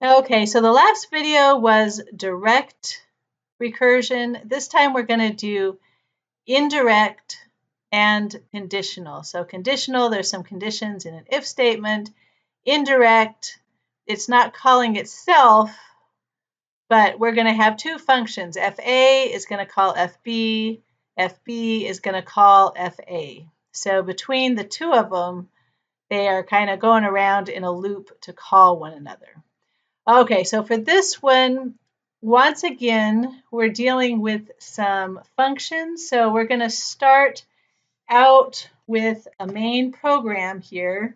Okay, so the last video was direct recursion. This time we're going to do indirect and conditional. So conditional, there's some conditions in an if statement. Indirect, it's not calling itself, but we're going to have two functions. FA is going to call FB, FB is going to call FA. So between the two of them, they are kind of going around in a loop to call one another. Okay, so for this one, once again, we're dealing with some functions. So we're going to start out with a main program here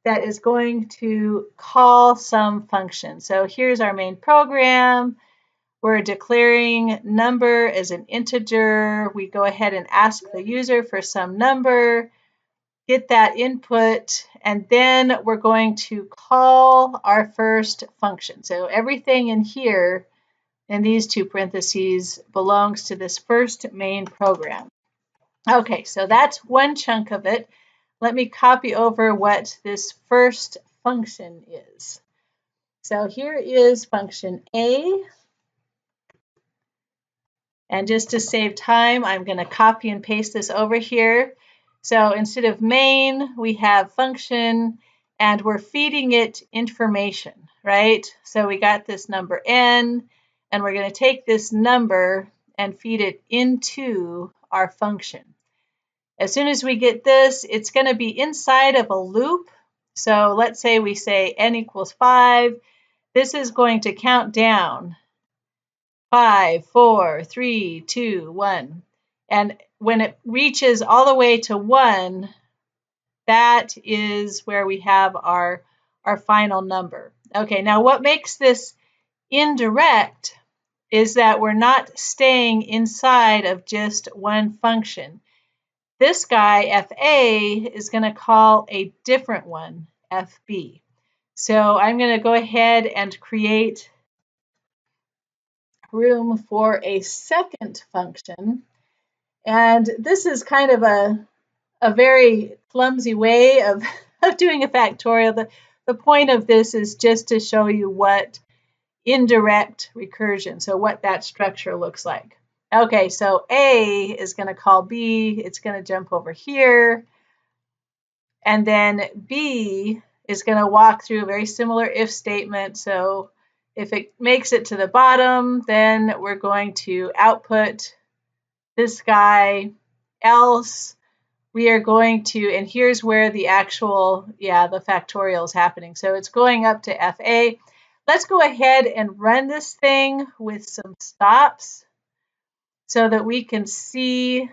that is going to call some function. So here's our main program. We're declaring number as an integer. We go ahead and ask the user for some number, get that input, and then we're going to call our first function. So everything in here, in these two parentheses, belongs to this first main program. Okay, so that's one chunk of it. Let me copy over what this first function is. So here is function A. And just to save time, I'm going to copy and paste this over here. So instead of main, we have function, and we're feeding it information, right? So we got this number n, and we're going to take this number and feed it into our function. As soon as we get this, it's going to be inside of a loop. So let's say we say n equals 5. This is going to count down 5, 4, 3, 2, 1. And when it reaches all the way to 1, that is where we have our final number. Okay, now what makes this indirect is that we're not staying inside of just one function. This guy, FA, is going to call a different one, FB. So I'm going to go ahead and create room for a second function. And this is kind of a very clumsy way of doing a factorial. The point of this is just to show you what indirect recursion, so what that structure looks like. Okay, so A is going to call B. It's going to jump over here. And then B is going to walk through a very similar if statement. So if it makes it to the bottom, then we're going to output this guy. Else, we are going to, and here's where the actual, the factorial is happening. So it's going up to FA. Let's go ahead and run this thing with some stops so that we can see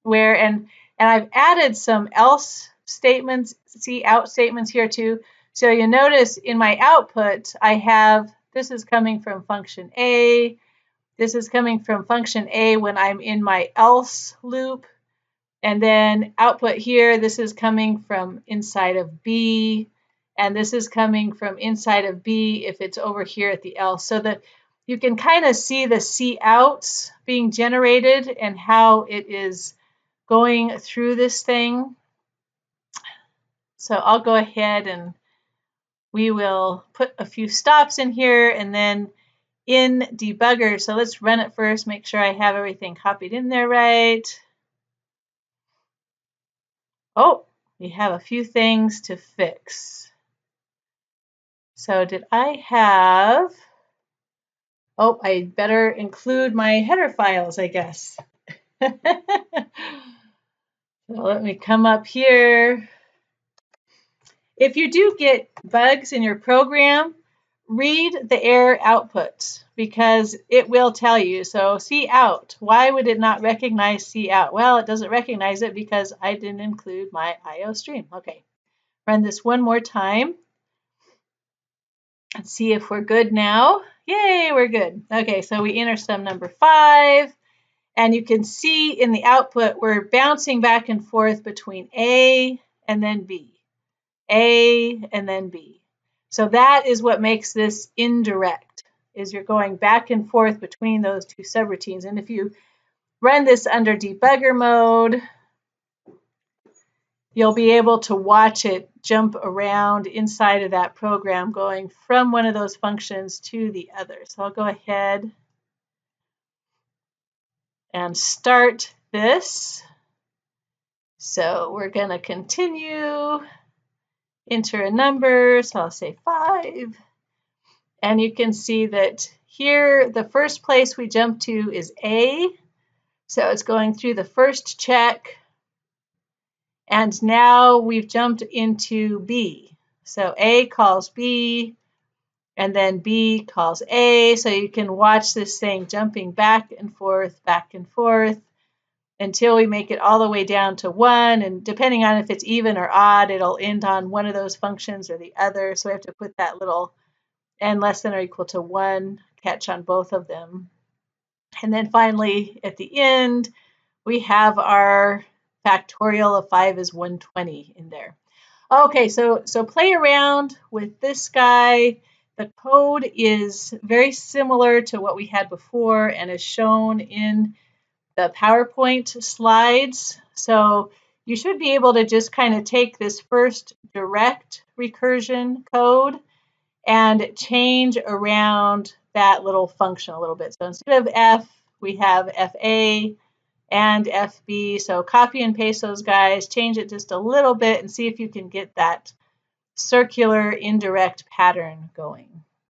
where, and I've added some else statements, see out statements here too. So you notice in my output, I have, this is coming from function A. This is coming from function A when I'm in my else loop. And then output here, this is coming from inside of B. And this is coming from inside of B if it's over here at the else. So that you can kind of see the C outs being generated and how it is going through this thing. So I'll go ahead and we will put a few stops in here and then in debugger. So let's run it first, make sure I have everything copied in there right. Oh, we have a few things to fix. So did I have, oh, I better include my header files, I guess. So let me come up here. If you do get bugs in your program, read the error outputs because it will tell you. So C out, why would it not recognize C out? Well, it doesn't recognize it because I didn't include my IO stream. Okay, run this one more time. Let's see if we're good now. Yay, we're good. Okay, so we enter some number 5. And you can see in the output, we're bouncing back and forth between A and then B. A and then B. So that is what makes this indirect, is you're going back and forth between those two subroutines. And if you run this under debugger mode, you'll be able to watch it jump around inside of that program, going from one of those functions to the other. So I'll go ahead and start this. So we're going to continue, enter a number, so I'll say 5. And you can see that here, the first place we jump to is A. So it's going through the first check. And now we've jumped into B. So A calls B, and then B calls A. So you can watch this thing jumping back and forth, until we make it all the way down to 1. And depending on if it's even or odd, it'll end on one of those functions or the other. So we have to put that little n less than or equal to 1 catch on both of them. And then finally, at the end, we have our factorial of 5 is 120 in there. Okay, so play around with this guy. The code is very similar to what we had before and is shown in the PowerPoint slides. So you should be able to just kind of take this first direct recursion code and change around that little function a little bit. So instead of F, we have FA and FB. So copy and paste those guys, change it just a little bit, and see if you can get that circular indirect pattern going.